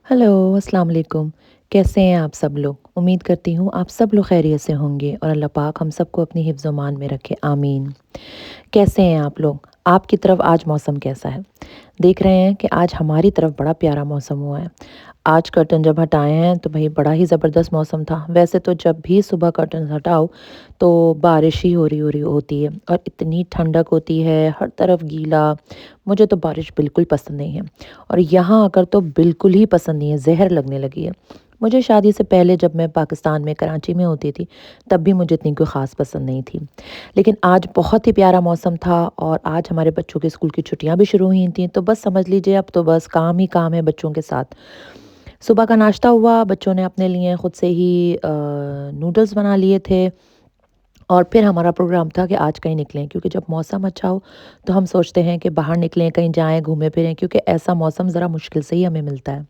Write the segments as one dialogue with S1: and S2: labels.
S1: Hello, अस्सलाम वालेकुम। कैसे हैं आप सब लोग? उम्मीद करती हूँ आप सब लोग खैरियत से होंगे और अल्लाह पाक हम सबको अपनी हिफ्ज़ ओ अमान में रखे, आमीन। कैसे हैं आप लोग? आपकी तरफ आज मौसम कैसा है? देख रहे हैं कि आज हमारी तरफ बड़ा प्यारा मौसम हुआ है। आज कर्टन जब हटाए हैं तो भई बड़ा ही ज़बरदस्त मौसम था। वैसे तो जब भी सुबह कर्टन हटाओ तो बारिश ही हो रही होती है और इतनी ठंडक होती है, हर तरफ गीला। मुझे तो बारिश बिल्कुल पसंद नहीं है और यहाँ आकर तो बिल्कुल ही पसंद नहीं है, ज़हर लगने लगी है। मुझे शादी से पहले जब मैं पाकिस्तान में कराची में होती थी, तब भी मुझे इतनी कोई ख़ास पसंद नहीं थी। लेकिन आज बहुत ही प्यारा मौसम था और आज हमारे बच्चों के स्कूल की छुट्टियाँ भी शुरू हुई थीं, तो बस समझ लीजिए अब तो बस काम ही काम है बच्चों के साथ। सुबह का नाश्ता हुआ, बच्चों ने अपने लिए खुद से ही नूडल्स बना लिए थे और फिर हमारा प्रोग्राम था कि आज कहीं निकलें क्योंकि जब मौसम अच्छा हो तो हम सोचते हैं कि बाहर निकलें, कहीं जाएँ, घूमें-फिरें क्योंकि ऐसा मौसम ज़रा मुश्किल से ही हमें मिलता है।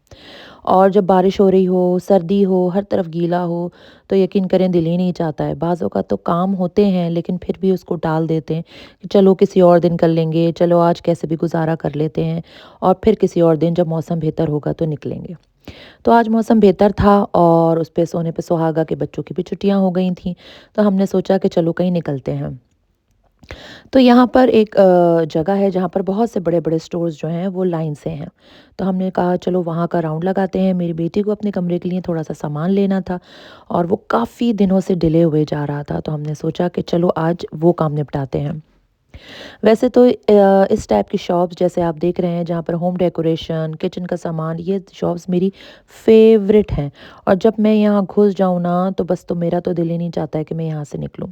S1: और जब बारिश हो रही हो, सर्दी हो, हर तरफ गीला हो, तो यकीन करें दिल ही नहीं चाहता है। बाज़ औक़ात तो काम होते हैं लेकिन फिर भी उसको टाल देते हैं कि चलो किसी और दिन कर लेंगे, चलो आज कैसे भी गुज़ारा कर लेते हैं और फिर किसी और दिन जब मौसम बेहतर होगा तो निकलेंगे। तो आज मौसम बेहतर था और उस पे सोने पे सुहागा के बच्चों की भी छुट्टियाँ हो गई थीं, तो हमने सोचा कि चलो कहीं निकलते हैं। तो यहाँ पर एक जगह है जहाँ पर बहुत से बड़े-बड़े स्टोर्स जो हैं वो लाइन से हैं। तो हमने कहा चलो वहाँ का राउंड लगाते हैं। मेरी बेटी को अपने कमरे के लिए थोड़ा-सा सामान लेना था और वो काफ़ी दिनों से डिले हुए जा रहा था, तो हमने सोचा कि चलो आज वो काम निपटाते हैं। वैसे तो इस टाइप की शॉप्स जैसे आप देख रहे हैं जहाँ पर होम डेकोरेशन, किचन का सामान, ये शॉप्स मेरी फ़ेवरेट हैं और जब मैं यहाँ घुस जाऊँ ना तो बस तो मेरा तो दिल ही नहीं चाहता है कि मैं यहाँ से निकलूँ।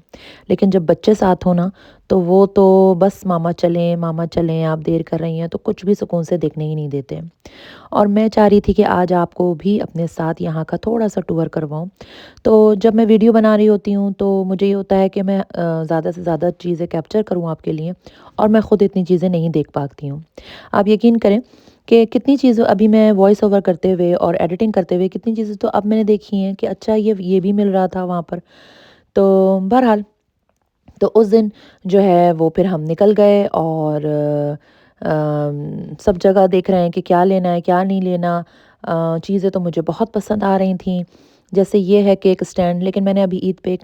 S1: लेकिन जब बच्चे साथ हो ना तो वो तो बस मामा चलें, आप देर कर रही हैं, तो कुछ भी सुकून से देखने ही नहीं देते। और मैं चाह रही थी कि आज आपको भी अपने साथ यहाँ का थोड़ा-सा टूर करवाऊँ। तो जब मैं वीडियो बना रही होती हूँ तो मुझे ये होता है कि मैं ज़्यादा से ज़्यादा चीज़ें कैप्चर करूँ आपके लिए और मैं खुद इतनी चीज़ें नहीं देख पाती हूँ। आप यकीन करें कि कितनी चीज़ें अभी मैं वॉइस ओवर करते हुए और एडिटिंग करते हुए कितनी चीज़ें तो अब मैंने देखी हैं कि अच्छा ये भी मिल रहा था वहाँ पर। तो बहरहाल तो उस दिन जो है वो फिर हम निकल गए और सब जगह देख रहे हैं कि क्या लेना है, क्या नहीं लेना। चीज़ें तो मुझे बहुत पसंद आ रही थीं। जैसे ये है केक स्टैंड, लेकिन मैंने अभी ईद पे एक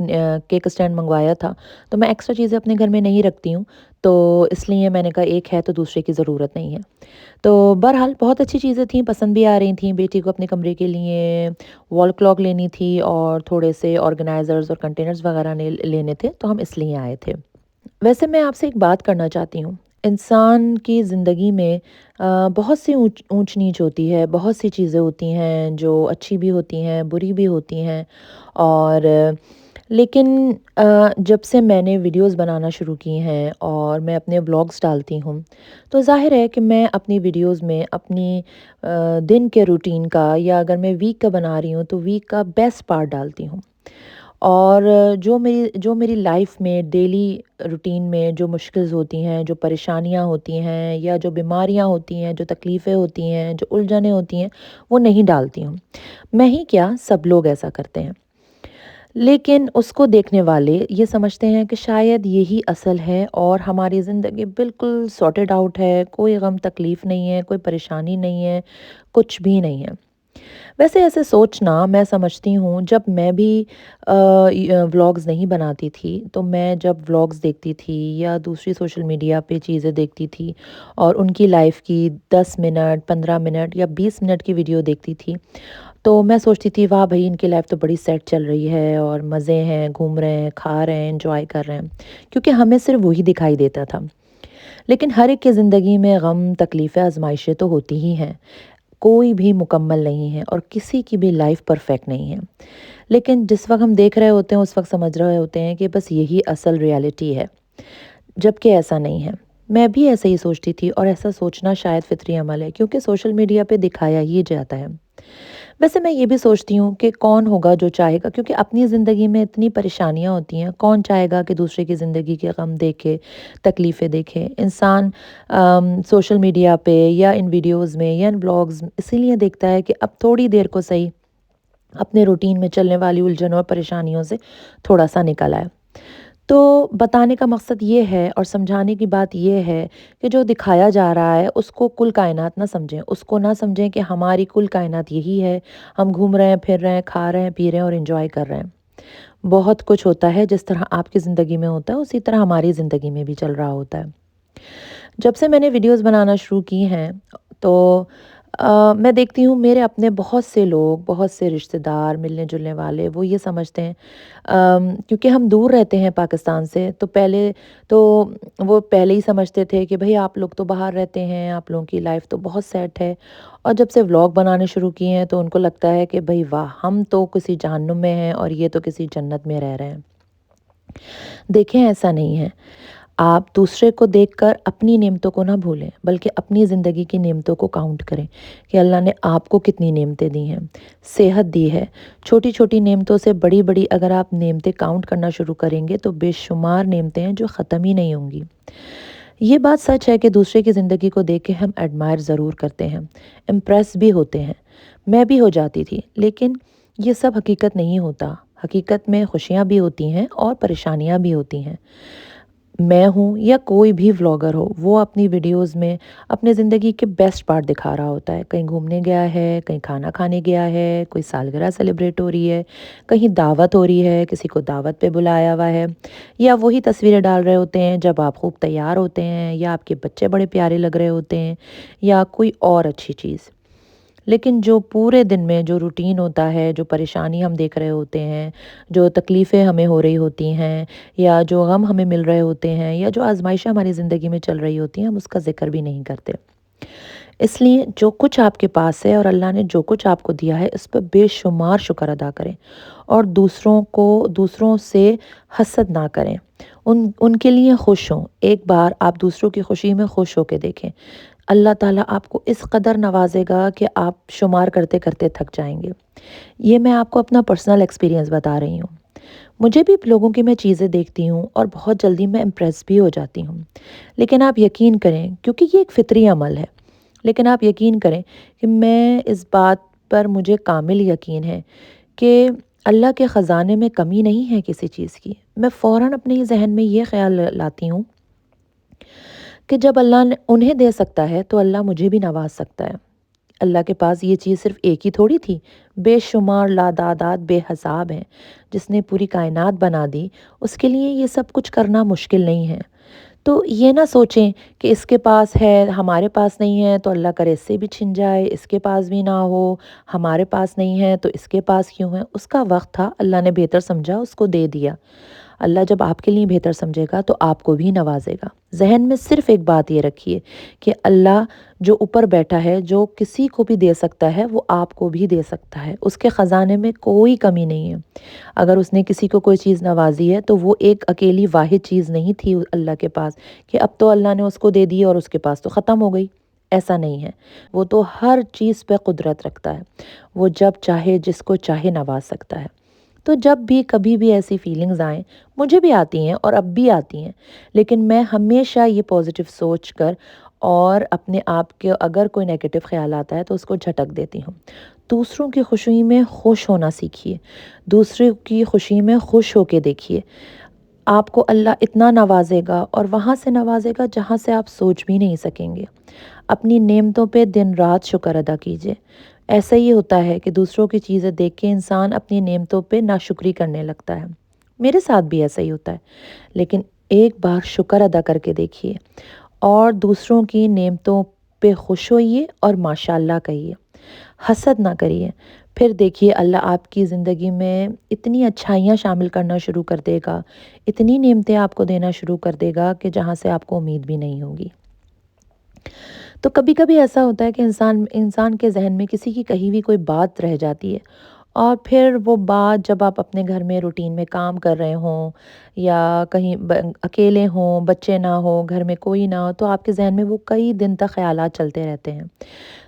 S1: केक स्टैंड मँगवाया था, तो मैं एक्स्ट्रा चीज़ें अपने घर में नहीं रखती हूँ, तो इसलिए मैंने कहा एक है तो दूसरे की ज़रूरत नहीं है। तो बहरहाल बहुत अच्छी चीज़ें थीं, पसंद भी आ रही थीं। बेटी को अपने कमरे के लिए वॉल क्लॉक लेनी थी और थोड़े से ऑर्गेनाइज़र्स और कंटेनर्स वगैरह लेने थे, तो हम इसलिए आए थे। वैसे मैं आपसे एक बात करना चाहती हूँ। इंसान की ज़िंदगी में बहुत सी ऊँच-नीच होती है, बहुत सी चीज़ें होती हैं जो अच्छी भी होती हैं, बुरी भी होती हैं और लेकिन जब से मैंने वीडियोज़ बनाना शुरू की हैं और मैं अपने व्लॉग्स डालती हूँ, तो ज़ाहिर है कि मैं अपनी वीडियोज़ में अपनी दिन के रूटीन का या अगर मैं वीक का बना रही हूँ, तो वीक का बेस्ट पार्ट डालती हूँ। और जो मेरी लाइफ में डेली रूटीन में जो मुश्किल्स होती हैं, जो परेशानियाँ होती हैं या जो बीमारियाँ होती हैं, जो तकलीफ़ें होती हैं, जो उलझनें होती हैं, वो नहीं डालती हूँ। मैं ही क्या, सब लोग ऐसा करते हैं। लेकिन उसको देखने वाले ये समझते हैं कि शायद यही असल है और हमारी ज़िंदगी बिल्कुल सॉर्टेड आउट है, कोई गम तकलीफ़ नहीं है, कोई परेशानी नहीं है, कुछ भी नहीं है। वैसे ऐसे सोचना मैं समझती हूँ जब मैं भी व्लॉग्स नहीं बनाती थी, तो मैं जब व्लॉग्स देखती थी या दूसरी सोशल मीडिया पे चीज़ें देखती थी और उनकी लाइफ़ की 10 मिनट, 15 मिनट या 20 मिनट की वीडियो देखती थी, तो मैं सोचती थी वाह भई इनकी लाइफ़ तो बड़ी सेट चल रही है और मज़े हैं, घूम रहे हैं, खा रहे हैं, एन्जॉय कर रहे हैं। क्योंकि हमें सिर्फ़ वही दिखाई देता था। लेकिन हर एक की ज़िंदगी में गम, तकलीफ़ें, आज़माइशें तो होती ही हैं। कोई भी मुकम्मल नहीं है और किसी की भी लाइफ परफेक्ट नहीं है। लेकिन जिस वक़्त हम देख रहे होते हैं, उस वक़्त समझ रहे होते हैं कि बस यही असल रियलिटी है, जबकि ऐसा नहीं है। मैं भी ऐसे ही सोचती थी और ऐसा सोचना शायद फ़ितरी अमल है क्योंकि सोशल मीडिया पे दिखाया ही जाता है। वैसे मैं ये भी सोचती हूँ कि कौन होगा जो चाहेगा क्योंकि अपनी ज़िंदगी में इतनी परेशानियाँ होती हैं, कौन चाहेगा कि दूसरे की ज़िंदगी के गम देखे, तकलीफ़ें देखे। इंसान सोशल मीडिया पे या इन वीडियोज़ में या इन ब्लॉग्स इसीलिए देखता है कि अब थोड़ी देर को सही अपने रूटीन में चलने वाली उलझनों और परेशानियों से थोड़ा-सा निकल आए। تو बताने का मकसद ये है और समझाने की बात ये है कि जो दिखाया जा रहा है उसको कुल कायनात ना समझें। उसको ना समझें कि हमारी कुल कायनात यही है, हम घूम रहे हैं, फिर रहे हैं, खा रहे हैं, पी रहे हैं और एन्जॉय कर रहे हैं। बहुत कुछ होता है जिस तरह आपकी ज़िंदगी में होता है उसी तरह हमारी ज़िंदगी में भी चल रहा होता है। जब से मैंने वीडियोज़ बनाना शुरू की हैं तो मैं देखती हूँ मेरे अपने बहुत से लोग, बहुत से रिश्तेदार, मिलने-जुलने वाले वो ये समझते हैं क्योंकि हम दूर रहते हैं पाकिस्तान से तो पहले तो वो पहले ही समझते थे कि भई आप लोग तो बाहर रहते हैं, आप लोगों की लाइफ़ तो बहुत सेट है। और जब से व्लॉग बनाने शुरू किए हैं तो उनको लगता है कि भई वाह! हम तो किसी जहन्नुम में हैं और ये तो किसी जन्नत में रह रहे हैं। देखें ऐसा नहीं है। आप दूसरे को देखकर अपनी नेमतों को ना भूलें, बल्कि अपनी ज़िंदगी की नेमतों को काउंट करें कि अल्लाह ने आपको कितनी नेमतें दी हैं। सेहत दी है, छोटी-छोटी नेमतों से बड़ी-बड़ी अगर आप नेमतें काउंट करना शुरू करेंगे तो बेशुमार नेमतें हैं जो ख़त्म ही नहीं होंगी। ये बात सच है कि दूसरे की ज़िंदगी को देख के हम एडमायर ज़रूर करते हैं, इम्प्रेस भी होते हैं। मैं भी हो जाती थी, लेकिन ये सब हकीकत नहीं होता। हकीकत में खुशियाँ भी होती हैं और परेशानियाँ भी होती हैं। मैं हूँ या कोई भी व्लॉगर हो, वो अपनी वीडियोज़ में अपने ज़िंदगी के बेस्ट पार्ट दिखा रहा होता है। कहीं घूमने गया है, कहीं खाना खाने गया है, कोई सालगिरह सेलिब्रेट हो रही है, कहीं दावत हो रही है, किसी को दावत पे बुलाया हुआ है, या वही तस्वीरें डाल रहे होते हैं जब आप खूब तैयार होते हैं या आपके बच्चे बड़े प्यारे लग रहे होते हैं या कोई और अच्छी चीज़। लेकिन जो पूरे दिन में जो रूटीन होता है, जो परेशानी हम देख रहे होते हैं, जो तकलीफ़ें हमें हो रही होती हैं या जो गम हमें मिल रहे होते हैं या जो आज़माइशें हमारी ज़िंदगी में चल रही होती हैं, हम उसका ज़िक्र भी नहीं करते। इसलिए जो कुछ आपके पास है और अल्लाह ने जो कुछ आपको दिया है, इस पर बेशुमार शुक्र अदा करें और दूसरों से हसद ना करें। उनके लिए खुश हों। एक बार आप दूसरों की खुशी में खुश होके देखें। अल्लाह ताला आपको इस कदर नवाज़ेगा कि आप शुमार करते-करते थक जाएँगे। ये मैं आपको अपना पर्सनल एक्सपीरियंस बता रही हूँ। मुझे भी लोगों की मैं चीज़ें देखती हूँ और बहुत जल्दी मैं इम्प्रेस भी हो जाती हूँ। लेकिन आप यकीन करें क्योंकि ये एक फ़ितरी अमल है, लेकिन आप यकीन करें कि मैं इस बात पर मुझे कामिल यकीन है कि अल्लाह के ख़ज़ाने में कमी नहीं है किसी चीज़ की। मैं फ़ौरन अपने ज़हन में ये ख़्याल लाती हूँ कि जब अल्लाह ने उन्हें दे सकता है तो अल्लाह मुझे भी नवाज़ सकता है। अल्लाह के पास ये चीज़ सिर्फ़ एक ही थोड़ी थी, बेशुमार लादादात बेहिसाब हैं। जिसने पूरी कायनात बना दी, उसके लिए ये सब कुछ करना मुश्किल नहीं है। तो ये ना सोचें कि इसके पास है, हमारे पास नहीं है तो अल्लाह करे इससे भी छिन जाए, इसके पास भी ना हो, हमारे पास नहीं है तो इसके पास क्यों है? उसका वक़्त था, अल्लाह ने बेहतर समझा, उसको दे दिया। अल्लाह जब आपके लिए बेहतर समझेगा तो आपको भी नवाज़ेगा। ज़हन में सिर्फ़ एक बात ये रखिए कि अल्लाह जो ऊपर बैठा है, जो किसी को भी दे सकता है, वो आपको भी दे सकता है। उसके ख़ज़ाने में कोई कमी नहीं है। अगर उसने किसी को कोई चीज़ नवाज़ी है, तो वो एक अकेली वाहिद चीज़ नहीं थी अल्लाह के पास कि अब तो अल्लाह ने उसको दे दी और उसके पास तो ख़त्म हो गई। ऐसा नहीं है। वो तो हर चीज़ पे कुदरत रखता है। वो जब चाहे, जिसको चाहे नवाज़ सकता है। तो जब भी कभी भी ऐसी फीलिंग्स आएँ, मुझे भी आती हैं और अब भी आती हैं, लेकिन मैं हमेशा ये पॉज़िटिव सोच कर और अपने आप के अगर कोई नेगेटिव ख़्याल आता है तो उसको झटक देती हूँ। दूसरों की खुशी में खुश होना सीखिए, दूसरों की खुशी में खुश होके देखिए। आपको अल्लाह इतना नवाज़ेगा और वहाँ से नवाज़ेगा जहाँ से आप सोच भी नहीं सकेंगे। अपनी नेमतों पे दिन-रात शुक्र अदा कीजिए। ऐसा ही होता है कि दूसरों की चीज़ें देख के इंसान अपनी नेमतों पे नाशुक्री करने लगता है। मेरे साथ भी ऐसा ही होता है। लेकिन एक बार शुक्र अदा करके देखिए और दूसरों की नेमतों पे खुश होइए और माशाअल्लाह कहिए। हसद ना करिए। फिर देखिए अल्लाह आपकी ज़िंदगी में इतनी अच्छाइयाँ शामिल करना शुरू कर देगा, इतनी नेमतें आपको देना शुरू कर देगा कि जहाँ से आपको उम्मीद भी नहीं होगी। तो कभी-कभी ऐसा होता है कि इंसान इंसान के ज़हन में किसी की कही हुई कोई बात रह जाती है और फिर वो बात जब आप अपने घर में रूटीन में काम कर रहे हों या कहीं अकेले हों, बच्चे ना हों, घर में कोई ना हो, तो आपके ज़हन में वो कई दिन तक ख़्यालात चलते रहते हैं।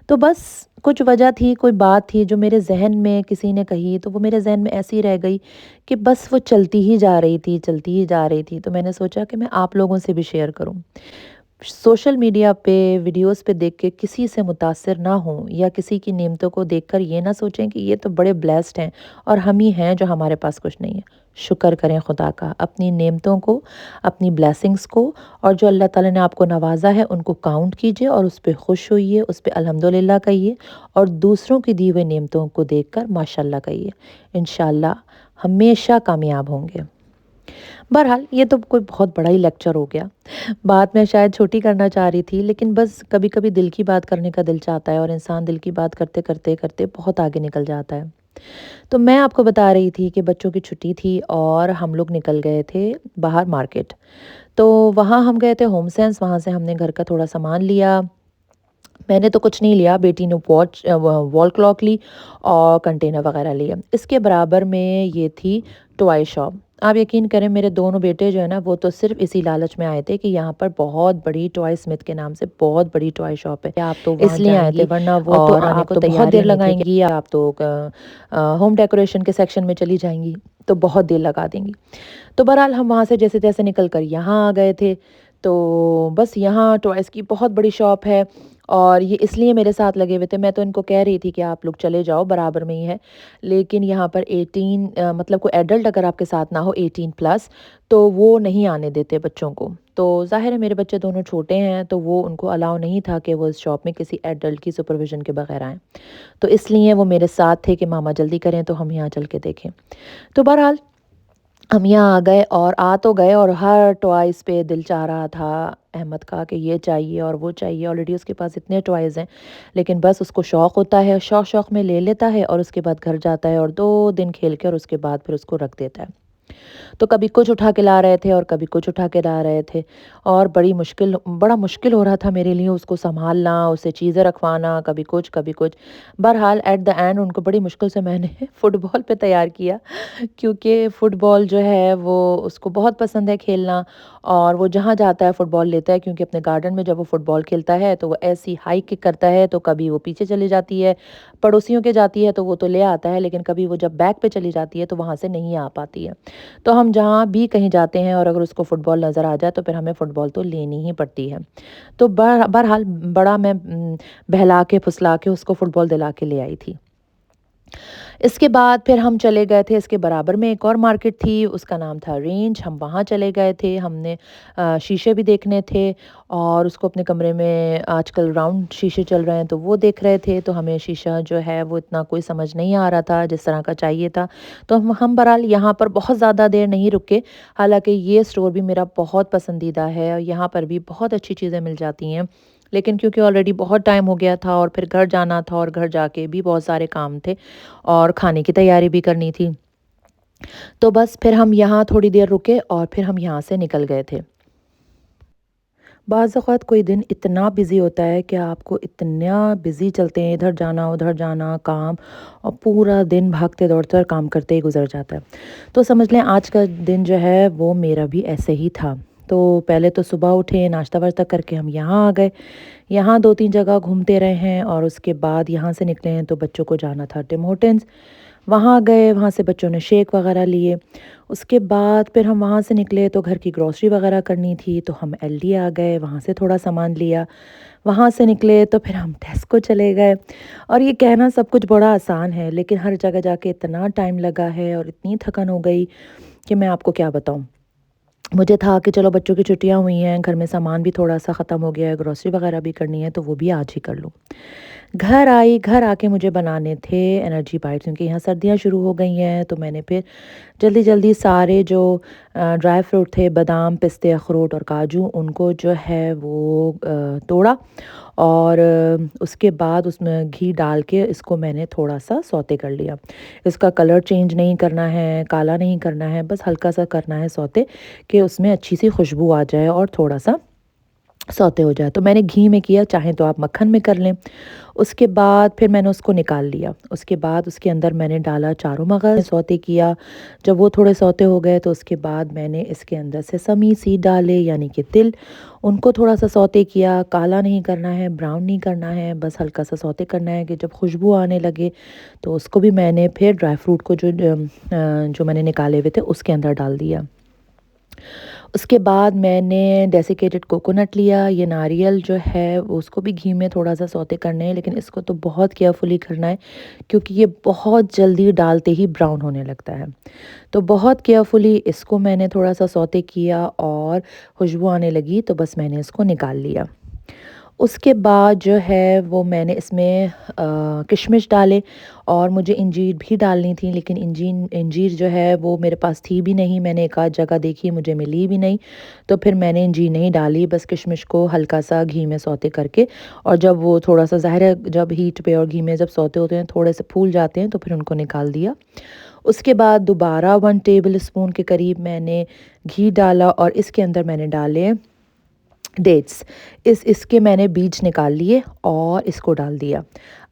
S1: तो बस कुछ वजह थी, कोई बात थी जो मेरे ज़हन में किसी ने कही, तो वो मेरे ज़हन में ऐसी रह गई कि बस वो चलती ही जा रही थी, चलती ही जा रही थी। तो मैंने सोचा कि मैं आप लोगों से भी शेयर करूँ। सोशल मीडिया पे वीडियोस पे देख के किसी से मुतासिर ना हों या किसी की नेमतों को देखकर ये ना सोचें कि ये तो बड़े ब्लेस्ड हैं और हम ही हैं जो हमारे पास कुछ नहीं है। शुक्र करें खुदा का, अपनी नेमतों को, अपनी ब्लेसिंग्स को, और जो अल्लाह ताला ने आपको नवाजा है उनको काउंट कीजिए और उस पे खुश होइए, उस पे अल्हम्दुलिल्लाह कहिए और दूसरों की दी हुई नेमतों को देखकर माशाल्लाह कहिए। इंशाल्लाह हमेशा कामयाब होंगे। बहरहाल ये तो कोई बहुत बड़ा ही लेक्चर हो गया। बात मैं शायद छोटी करना चाह रही थी, लेकिन बस कभी-कभी दिल की बात करने का दिल चाहता है और इंसान दिल की बात करते बहुत आगे निकल जाता है। तो मैं आपको बता रही थी कि बच्चों की छुट्टी थी और हम लोग निकल गए थे बाहर मार्केट। तो वहाँ हम गए थे होम सेंस, वहाँ से हमने घर का थोड़ा सामान लिया। मैंने तो कुछ नहीं लिया, बेटी ने वॉल क्लॉक ली और कंटेनर वगैरह लिए। इसके बराबर में ये थी टॉय शॉप। आप यकीन करें मेरे दोनों बेटे जो है ना, वो तो सिर्फ़ इसी लालच में आए थे कि यहाँ पर बहुत बड़ी टॉय स्मिथ के नाम से बहुत बड़ी टॉय शॉप है। आप तो वहाँ इसलिए आए थे, वरना वो तो आने को बहुत देर लगाएँगी, आप तो होम डेकोरेशन के सेक्शन में चली जाएँगी, तो बहुत देर लगा देंगी। तो बहरहाल हम वहाँ से जैसे-तैसे निकल कर यहाँ आ गए थे। तो बस यहाँ टॉयज़ की बहुत बड़ी शॉप है और ये इसलिए मेरे साथ लगे हुए थे। मैं तो इनको कह रही थी कि आप लोग चले जाओ, बराबर में ही है। लेकिन यहाँ पर 18 मतलब कोई एडल्ट अगर आपके साथ ना हो 18 प्लस, तो वो नहीं आने देते बच्चों को। तो ज़ाहिर है मेरे बच्चे दोनों छोटे हैं, तो वो उनको अलाउ नहीं था कि वो इस शॉप में किसी एडल्ट की सुपरविज़न के बगैर आएँ। तो इसलिए वो मेरे साथ थे कि मामा जल्दी करें तो हम यहाँ चल के देखें। तो बहरहाल हम यहाँ आ गए और आ तो गए और हर टॉयज़ पे दिल चाह रहा था अहमद का कि ये चाहिए और वो चाहिए। ऑलरेडी उसके पास इतने टॉयज़ हैं, लेकिन बस उसको शौक़ होता है, शौक़-शौक़ में ले लेता है और उसके बाद घर जाता है और 2 दिन खेल के और उसके बाद फिर उसको रख देता है। तो कभी कुछ उठा के ला रहे थे और कभी कुछ उठा के ला रहे थे और बड़ा मुश्किल हो रहा था मेरे लिए उसको सँभालना, उसे चीज़ें रखवाना, कभी कुछ, कभी कुछ। बहरहाल एट द एंड उनको बड़ी मुश्किल से मैंने फुटबॉल पे तैयार किया, क्योंकि फुटबॉल जो है वो उसको बहुत पसंद है खेलना और वो जहाँ जाता है फुटबॉल लेता है, क्योंकि अपने गार्डन में जब वो फुटबॉल खेलता है तो वो ऐसी हाई किक करता है, तो कभी वो पीछे चली जाती है, पड़ोसियों के जाती है तो वो तो ले आता है, लेकिन कभी वो जब बैक पे चली जाती है तो वहाँ से नहीं आ पाती है। तो हम जहाँ भी कहीं जाते हैं और अगर उसको फुटबॉल नज़र आ जाए तो फिर हमें फुटबॉल तो लेनी ही पड़ती है। तो बहरहाल बड़ा मैं बहला के फुसला के उसको फुटबॉल दिला के ले आई थी। इसके बाद फिर हम चले गए थे, इसके बराबर में एक और मार्केट थी, उसका नाम था रेंज। हम वहाँ चले गए थे, हमने शीशे भी देखने थे और उसको अपने कमरे में आजकल राउंड शीशे चल रहे हैं तो वो देख रहे थे। तो हमें शीशा जो है वो इतना कोई समझ नहीं आ रहा था जिस तरह का चाहिए था। तो हम बहरहाल यहाँ पर बहुत ज़्यादा देर नहीं रुके। हालाँकि ये स्टोर भी मेरा बहुत पसंदीदा है और यहाँ पर भी बहुत अच्छी चीज़ें मिल जाती हैं। लेकिन क्योंकि ऑलरेडी बहुत टाइम हो गया था और फिर घर जाना था और घर जाके भी बहुत सारे काम थे और खाने की तैयारी भी करनी थी। तो बस फिर हम यहाँ थोड़ी देर रुके और फिर हम यहाँ से निकल गए थे। बाज़ औक़ात कोई दिन इतना बिज़ी होता है कि आपको इतना बिज़ी चलते हैं, इधर जाना, उधर जाना, काम, और पूरा दिन भागते-दौड़ते और काम करते ही गुज़र जाता है। तो समझ लें आज का दिन जो है वो मेरा भी ऐसे ही था। तो पहले तो सुबह उठे, नाश्ता-वाश्ता करके हम यहाँ आ गए। यहाँ 2-3 जगह घूमते रहे हैं और उसके बाद यहाँ से निकले हैं तो बच्चों को जाना था टिम होर्टन्स। वहाँ गए, वहाँ से बच्चों ने शेक वग़ैरह लिए। उसके बाद फिर हम वहाँ से निकले तो घर की ग्रॉसरी वग़ैरह करनी थी, तो हम एलडी आ गए, वहाँ से थोड़ा सामान लिया। वहाँ से निकले तो फिर हम टेस्को चले गए। और ये कहना सब कुछ बड़ा आसान है, लेकिन हर जगह जाके इतना टाइम लगा है और इतनी थकन हो गई कि मैं आपको क्या बताऊँ। मुझे था कि चलो बच्चों की छुट्टियाँ हुई हैं, घर में सामान भी थोड़ा-सा ख़त्म हो गया है, ग्रॉसरी वग़ैरह भी करनी है, तो वो भी आज ही कर लूँ। घर आई, घर आके मुझे बनाने थे एनर्जी बाइट्स, क्योंकि यहाँ सर्दियाँ शुरू हो गई हैं, तो मैंने फिर जल्दी-जल्दी सारे जो ड्राई फ्रूट थे, बादाम, पिस्ते, अखरोट और काजू, उनको जो है वो तोड़ा और उसके बाद उसमें घी डाल के इसको मैंने थोड़ा-सा सौते कर लिया। इसका कलर चेंज नहीं करना है, काला नहीं करना है, बस हल्का-सा करना है सौते, कि उसमें अच्छी-सी खुशबू आ जाए और थोड़ा-सा सौते हो जाए। तो मैंने घी में किया, चाहें तो आप मक्खन में कर लें। उसके बाद फिर मैंने उसको निकाल लिया। उसके बाद उसके अंदर मैंने डाला चारू मगज़, सौते किया। जब वो थोड़े सौते हो गए तो उसके बाद मैंने इसके अंदर सेसमी सीड डाले, यानी कि तिल। उनको थोड़ा-सा सौते किया, काला नहीं करना है, ब्राउन नहीं करना है, बस हल्का-सा सौते करना है कि जब खुशबू आने लगे तो उसको भी मैंने फिर ड्राई फ्रूट को जो मैंने निकाले हुए थे उसके अंदर डाल दिया। اس کے بعد میں نے ڈیسیکیٹڈ کوکونٹ لیا، یہ ناریل جو ہے اس کو بھی گھی میں تھوڑا سا سوتے کرنے ہیں، لیکن اس کو تو بہت کیئرفلی کرنا ہے کیونکہ یہ بہت جلدی ڈالتے ہی براؤن ہونے لگتا ہے۔ تو بہت کیئرفلی اس کو میں نے تھوڑا سا سوتے کیا اور خوشبو آنے لگی تو بس میں نے اس کو نکال لیا۔ اس کے بعد جو ہے وہ میں نے اس میں کشمش ڈالے اور مجھے انجیر بھی ڈالنی تھی، لیکن انجیر جو ہے وہ میرے پاس تھی بھی نہیں، میں نے ایک آدھ جگہ دیکھی مجھے ملی بھی نہیں، تو پھر میں نے انجیر نہیں ڈالی، بس کشمش کو ہلکا سا گھی میں سوتے کر کے، اور جب وہ تھوڑا سا ظاہر ہے جب ہیٹ پہ اور گھی میں جب سوتے ہوتے ہیں تھوڑے سے پھول جاتے ہیں تو پھر ان کو نکال دیا۔ اس کے بعد دوبارہ 1 ٹیبل اسپون کے قریب میں نے گھی ڈالا اور اس کے اندر میں نے ڈالے ڈیٹس، اس کے میں نے بیج نکال لیے اور اس کو ڈال دیا۔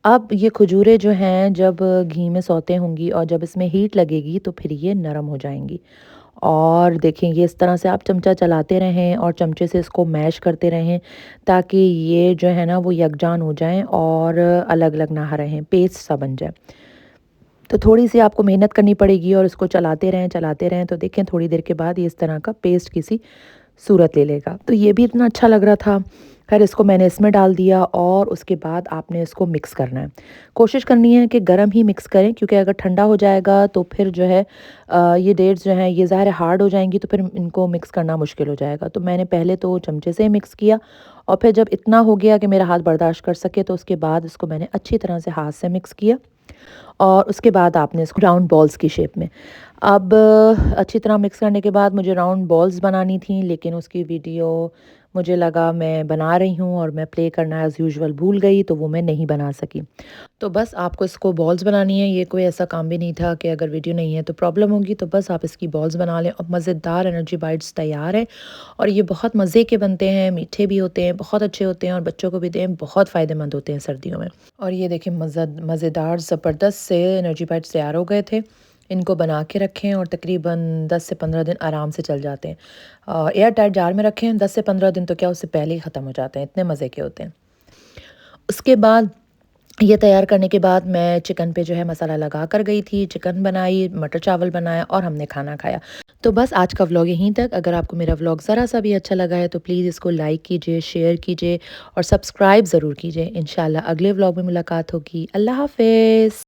S1: اب یہ کھجوریں جو ہیں جب گھی میں سوتے ہوں گی اور جب اس میں ہیٹ لگے گی تو پھر یہ نرم ہو جائیں گی، اور دیکھیں یہ اس طرح سے آپ چمچہ چلاتے رہیں اور چمچے سے اس کو میش کرتے رہیں تاکہ یہ جو ہے نا وہ یکجان ہو جائیں اور الگ الگ نہ رہیں، پیسٹ سا بن جائے۔ تو تھوڑی سی آپ کو محنت کرنی پڑے گی اور اس کو چلاتے رہیں تو دیکھیں تھوڑی دیر کے بعد یہ اس طرح کا پیسٹ کسی صورت لے لے گا۔ تو یہ بھی اتنا اچھا لگ رہا تھا، خیر اس کو میں نے اس میں ڈال دیا اور اس کے بعد آپ نے اس کو مکس کرنا ہے۔ کوشش کرنی ہے کہ گرم ہی مکس کریں کیونکہ اگر ٹھنڈا ہو جائے گا تو پھر جو ہے یہ ڈیٹس جو ہیں یہ ظاہر ہارڈ ہو جائیں گی تو پھر ان کو مکس کرنا مشکل ہو جائے گا۔ تو میں نے پہلے تو چمچے سے مکس کیا اور پھر جب اتنا ہو گیا کہ میرا ہاتھ برداشت کر سکے تو اس کے بعد اس کو میں نے اچھی طرح سے ہاتھ سے مکس کیا، اور اس کے بعد آپ نے اس کو راؤنڈ بالز کی شیپ میں، اب اچھی طرح مکس کرنے کے بعد مجھے راؤنڈ بالز بنانی تھیں، لیکن اس کی ویڈیو مجھے لگا میں بنا رہی ہوں اور میں پلے کرنا ایز یوزول بھول گئی تو وہ میں نہیں بنا سکی۔ تو بس آپ کو اس کو بالز بنانی ہے، یہ کوئی ایسا کام بھی نہیں تھا کہ اگر ویڈیو نہیں ہے تو پرابلم ہوگی، تو بس آپ اس کی بالز بنا لیں اور مزیدار انرجی بائٹس تیار ہیں، اور یہ بہت مزے کے بنتے ہیں، میٹھے بھی ہوتے ہیں، بہت اچھے ہوتے ہیں اور بچوں کو بھی دیں، بہت فائدہ مند ہوتے ہیں سردیوں میں۔ اور یہ دیکھیں مزیدار زبردست سے انرجی بائٹس تیار ہو گئے تھے، ان کو بنا کے رکھیں اور تقریباً 10 سے 15 دن آرام سے چل جاتے ہیں۔ ایئر ٹائٹ جار میں رکھیں، 10 سے 15 دن تو کیا اس سے پہلے ہی ختم ہو جاتے ہیں، اتنے مزے کے ہوتے ہیں۔ اس کے بعد یہ تیار کرنے کے بعد میں چکن پہ جو ہے مسالہ لگا کر گئی تھی، چکن بنائی، مٹر چاول بنایا اور ہم نے کھانا کھایا۔ تو بس آج کا ولاگ یہیں تک۔ اگر آپ کو میرا ولاگ ذرا سا بھی اچھا لگا ہے تو پلیز اس کو لائک کیجئے، شیئر کیجئے اور سبسکرائب ضرور کیجئے۔ انشاءاللہ اگلے ولاگ میں ملاقات ہوگی۔ اللہ حافظ۔